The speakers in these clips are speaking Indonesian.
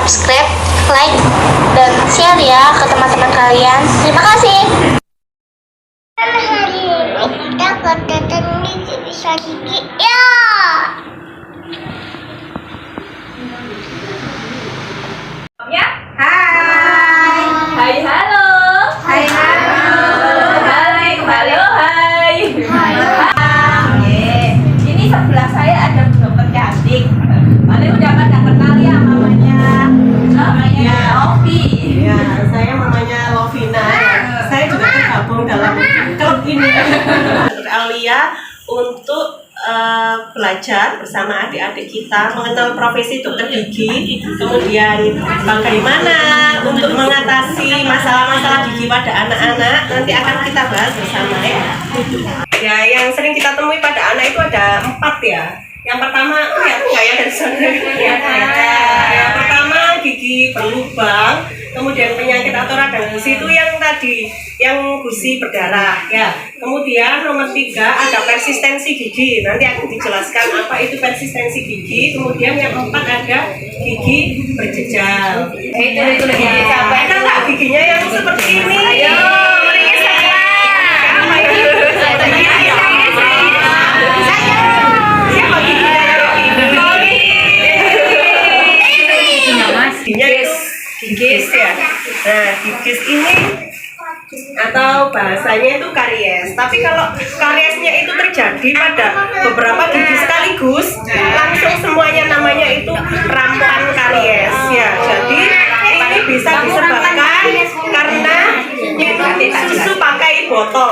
subscribe, like, dan share ya ke teman-teman kalian. Terima kasih. Hari ini kita kedatangan di bisa gigi ya. Ya, hai, hai, halo, hai, halo, hai, halo, hai, hai. Ini sebelah saya ada dokter cantik. Mana udah pada kenal ya namanya Lovi. Ya, saya mamanya Lovina. Saya juga tergabung dalam klub ini. Alia untuk belajar bersama adik-adik kita mengenal profesi dokter gigi, kemudian bagaimana untuk mengatasi masalah-masalah gigi pada anak-anak, nanti akan kita bahas bersama ya. Ya, yang sering kita temui pada anak itu ada 4 ya. Yang pertama, dari sana. Yang pertama gigi berlubang, kemudian penyakit atau radang gusi itu yang tadi, yang gusi berdarah ya. Kemudian nomor 3 ada persistensi gigi, nanti akan dijelaskan apa itu persistensi gigi. Kemudian yang 4 ada gigi berjejal. Itu gigi sampai kan nggak giginya yang seperti ini. Ayo, berikan saya. Apa itu? Gigis ya. Nah, gigis ini atau bahasanya itu karies. Tapi kalau kariesnya itu terjadi pada beberapa gigi sekaligus, langsung semuanya namanya itu rampan karies ya. Jadi ini bisa disebabkan karena susu pakai botol.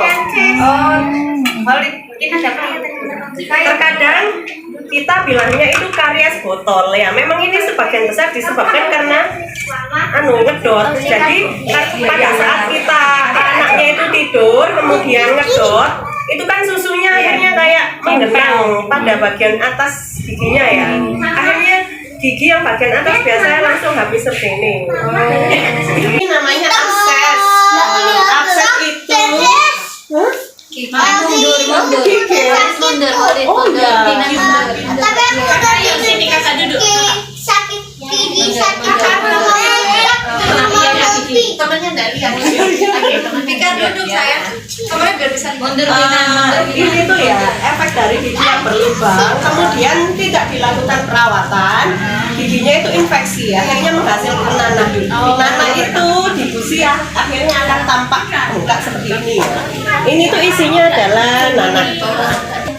Terkadang kita bilangnya itu karies botol ya. Memang ini sebagian besar disebabkan karena ngedot. Jadi pada saat kita anaknya itu tidur kemudian ngedot, itu kan susunya akhirnya kayak menggenang pada bagian atas giginya ya. Akhirnya gigi yang bagian atas biasanya langsung habis sebening. Ini namanya abses. Abses itu Sakit gigi, sakit temennya dari Pika duduk saya temennya biar bisa mundur. Ini tuh ya efek dari gigi yang berlubang, kemudian tidak dilakukan perawatan, giginya itu infeksi, akhirnya menghasilkan nanah. Nanah itu di gusi ya, akhirnya akan tampak bengkak seperti ini. Ini tuh isinya adalah nanah.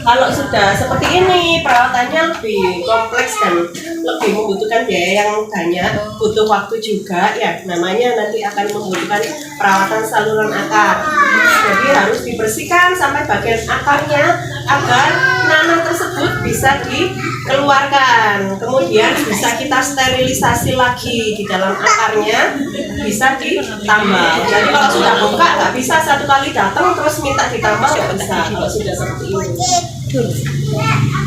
Kalau sudah seperti ini, perawatannya lebih kompleks dan lebih membutuhkan biaya yang banyak, butuh waktu juga ya. Namanya nanti akan membutuhkan perawatan saluran akar. Jadi harus dibersihkan sampai bagian akarnya agar nanah tersebut bisa dikeluarkan. Kemudian bisa kita sterilisasi lagi di dalam akarnya, bisa ditambal. Jadi kalau sudah bengkak nggak bisa satu kali datang terus minta ditambal, nggak bisa kalau sudah seperti ini.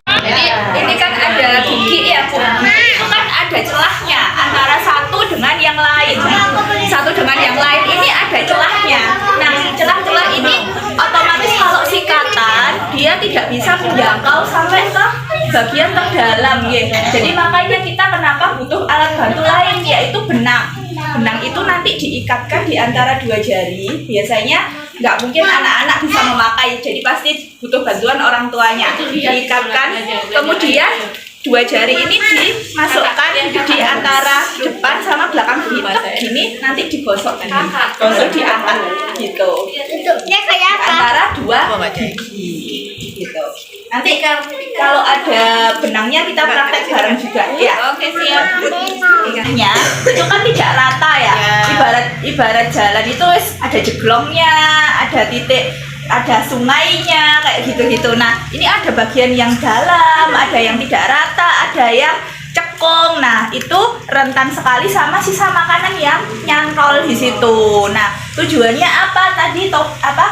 Jadi ini kan ada gigi ya Bu, itu kan ada celahnya antara satu dengan yang lain. Satu dengan yang lain ini ada celahnya. Nah, celah-celah ini otomatis kalau sikatan dia tidak bisa menjangkau sampai ke bagian terdalam ya. Jadi makanya kita kenapa butuh alat bantu lain, yaitu benang. Benang itu nanti diikatkan di antara 2 jari. Biasanya nggak mungkin anak-anak bisa memakai, jadi pasti butuh bantuan orang tuanya. Diikatkan, kemudian 2 jari ini dimasukkan di antara depan sama belakang gini, nanti digosok lalu diangkat gitu. Bentuknya kayak apa? Antara 2 gigi gitu. Nanti kalau ada benangnya kita praktek bareng juga ya. Oke, siap. Giginya itu kan tidak rata ya. Ibarat jalan itu ada jeglongnya, ada titik, ada sungainya kayak gitu-gitu. Nah, ini ada bagian yang dalam, ada yang tidak rata, ada yang cekung. Nah, itu rentan sekali sama sisa makanan yang nyantol di situ. Nah, tujuannya apa tadi?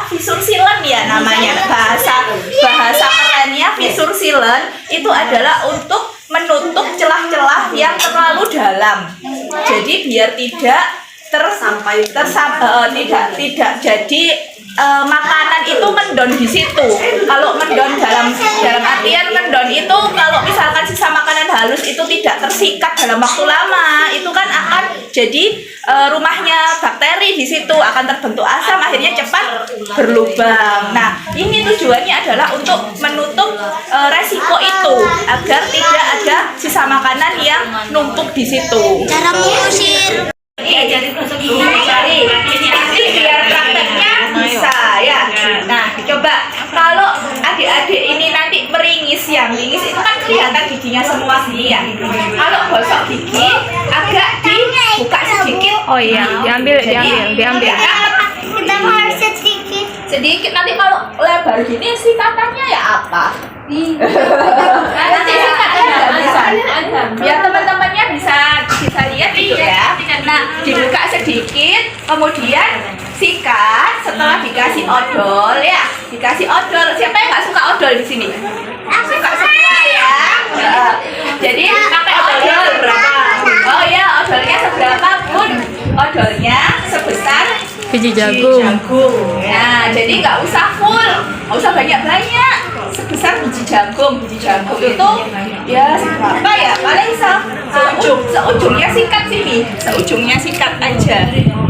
Fissure sealant ya namanya. Bahasa kerennya fissure sealant itu adalah untuk menutup celah-celah yang terlalu dalam. Jadi biar tidak tidak jadi makanan itu mendon di situ. Kalau mendon dalam artian mendon itu kalau misalkan sisa makanan halus itu tidak tersikat dalam waktu lama, itu kan akan Jadi rumahnya bakteri di situ akan terbentuk asam, akhirnya cepat berlubang. Nah, ini tujuannya adalah untuk menutup resiko itu agar tidak ada sisa makanan yang numpuk di situ. Cara mengusir. Jadi nanti biar prakteknya bisa ya. Nah, dicoba. Kalau adik-adik ini nanti meringis, yang meringis itu kan kelihatan giginya semua gini ya. Kalau gosok gigi agak dibuka sedikit. Oh iya, diambil. Kita harus sedikit. Sedikit, nanti kalau lebar gini sikatannya ya apa? Nanti sikatnya nggak bisa. Biar teman-temannya bisa lihat gitu ya. Nah, dibuka sedikit, kemudian sikat. Setelah dikasih odol ya, dikasih odol. Siapa yang nggak suka odol di sini? Suka semua ya. Jadi pakai odol berapa? Oh ya, odolnya seberapa pun. Odolnya sebesar Biji jagung. Nah, jadi nggak usah full, nggak usah banyak-banyak. Sebesar biji jagung. Biji jagung itu ya seberapa ya? Paling seujungnya sikat sini. Seujungnya sikat aja.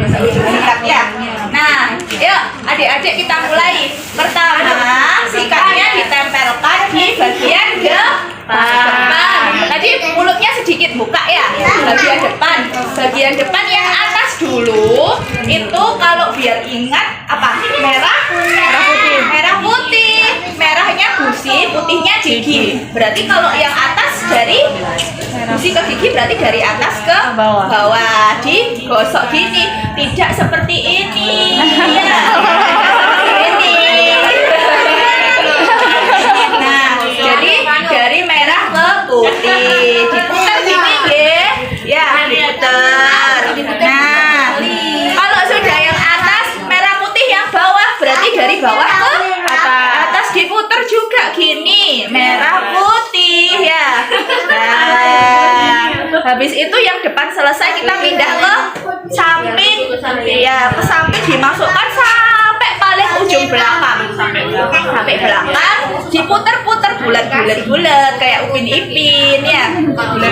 Seujung sikat ya. Nah, yuk adik-adik kita mulai. Pertama, sikatnya ditempelkan di bagian depan. Tadi mulutnya sedikit buka ya. Bagian depan. Bagian depan yang atas dulu. Itu kalau biar ingat apa? Merah putih. Merahnya gusi, putihnya gigi. Berarti kalau yang atas dari gusi ke gigi berarti dari atas ke bawah. Digosok gini, tidak seperti ini. Ya. Ini. Nah, jadi dari merah ke putih. Diputar gini ya, diputar. Nah, kalau sudah yang atas merah putih yang bawah berarti dari bawah ke atas diputar juga gini, merah putih ya. Nah, habis itu yang depan selesai kita pindah ke samping ya, ke samping dimasukkan sampai paling ujung belakang, sampai belakang diputar-putar bulat kayak upin ipin ya,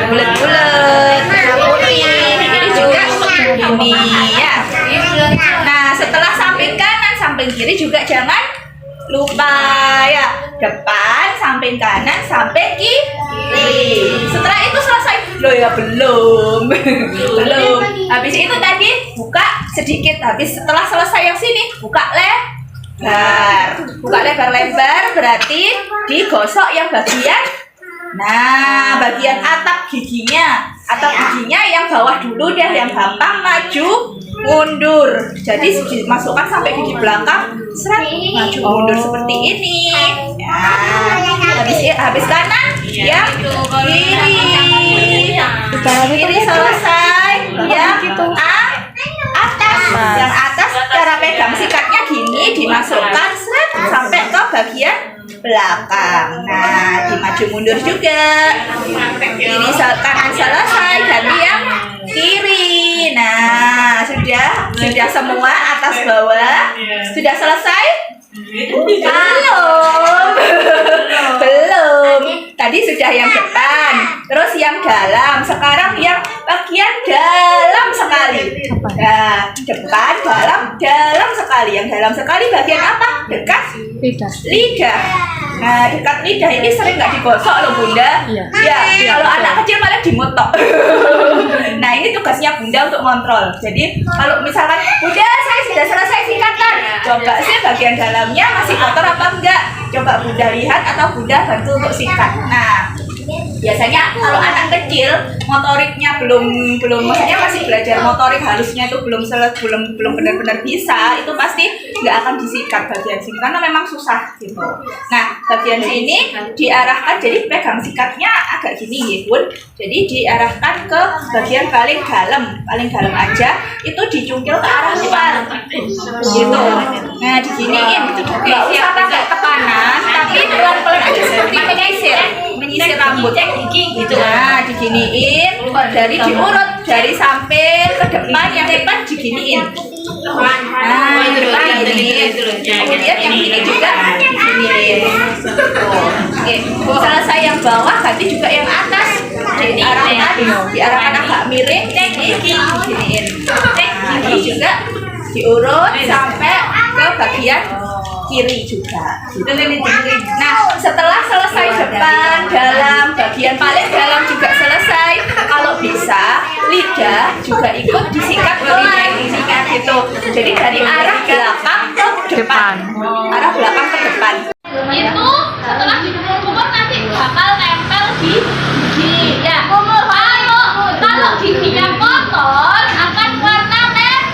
bulat merah putih. Ini juga gini ya. Nah, setelah samping kanan samping kiri juga jangan lupa ya, depan samping kanan samping kiri. Setelah itu selesai. Loh ya belum. Habis itu tadi buka sedikit. Habis setelah selesai yang sini buka lebar berarti digosok yang bagian. Nah, bagian atap giginya yang bawah dulu deh, yang gampang maju mundur. Jadi dimasukkan sampai gigi belakang, maju mundur seperti ini. Ya. Habis kanan, yang kiri selesai. Yang atas, cara pegang sikatnya gini, dimasukkan sampai ke bagian belakang. Nah, dimaju mundur juga. Ini kanan selesai, ganti yang kiri. Nah, sudah semua atas bawah. Sudah selesai? Belum. Tadi sudah yang depan, terus yang dalam. Sekarang yang bagian dalam sekali. Nah, depan, dalam sekali. Yang dalam sekali bagian apa? Dekat lidah. Nah, dekat lidah ini sering nggak digosok loh Bunda. Iya. Ya, kalau anak kecil malah dimotok. Nah, ini tugasnya Bunda untuk kontrol. Jadi kalau misalkan Bunda saya sudah selesai sikatan, coba sih bagian dalamnya masih kotor apa enggak? Coba Bunda lihat atau Bunda bantu untuk sikat. Nah, biasanya kalau anak kecil motoriknya belum maksudnya masih belajar motorik halusnya itu belum benar-benar bisa, itu pasti nggak akan disikat bagian sini karena memang susah gitu. Nah, bagian sini diarahkan, jadi pegang sikatnya agak gini ya Bun. Jadi diarahkan ke bagian paling dalam aja, itu dicungkil ke arah luar gitu. Nah, diginiin, nggak usah pakai tekanan, tapi pelan-pelan aja seperti menyisir rambut gitu. Nah, diginiin, dari diurut dari samping ke depan, yang depan diginiin. Nah, yang depan gini. Kemudian yang ini juga diginiin. Selesai yang bawah, ganti juga yang atas. Diarahkan agak miring, diginiin. Gini juga diurut sampai ke bagian kiri juga. Nah, setelah selesai depan, dalam, bagian paling dalam juga selesai. Kalau bisa, lidah juga ikut disikat ke ini kan gitu. Jadi dari arah belakang ke depan. Arah belakang ke depan. Itu setelah dikumur-kumur nanti bakal nempel di gigi. Ya, kalau giginya kotor akan warna merah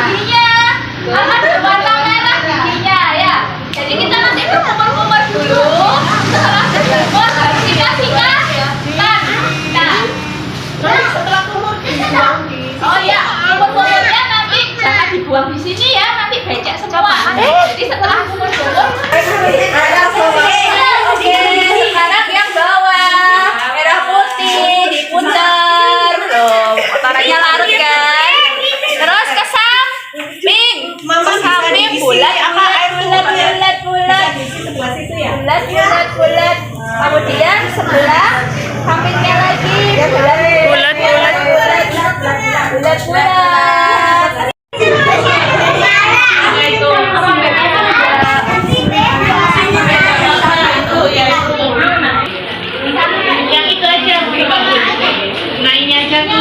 giginya. Akan berwarna merah giginya ya. Jadi kita nanti kumur-kumur dulu. Setelah kumur harus dikasihkan. Nah, Setelah kumur dibuang di oh ya, kumur-kumurnya nanti jangan dibuang di sini ya, nanti becek semua. Jadi setelah kumur-kumur Sekarang yang bawah merah putih diputer, loh, kotorannya larut kan. Terus ke samping, Mama bisa samping diisi bulat, apa air tuh, Pak, ya? bulat. sebelah situ ya. Bulat. Kemudian sebelah sampingnya lagi bulat. yang itu aja Bu bagus. Nah ini aja tuh.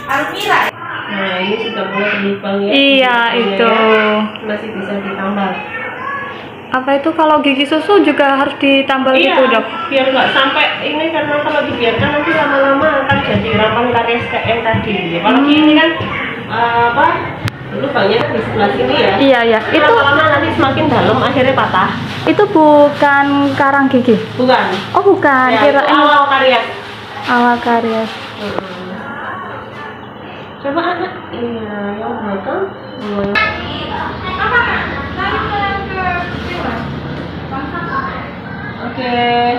Almira. Nah, ini sudah mulai berlubang ya. Iya, itu. Masih bisa ditambal. Apa itu kalau gigi susu juga harus ditambal gitu, Dok? Biar nggak sampai ini, karena kalau dibiarkan nanti lama-lama akan jadi rampang karies kayak yang tadi. Apalagi ini kan lubangnya kan di sebelah sini ya. Iya. Itu Lama-lama nanti semakin dalam akhirnya patah. itu bukan karang gigi. Bukan. Oh, bukan. Ya, itu Kirain awal karies. awal karies. Coba anak. Iya, yang belakang. Oke.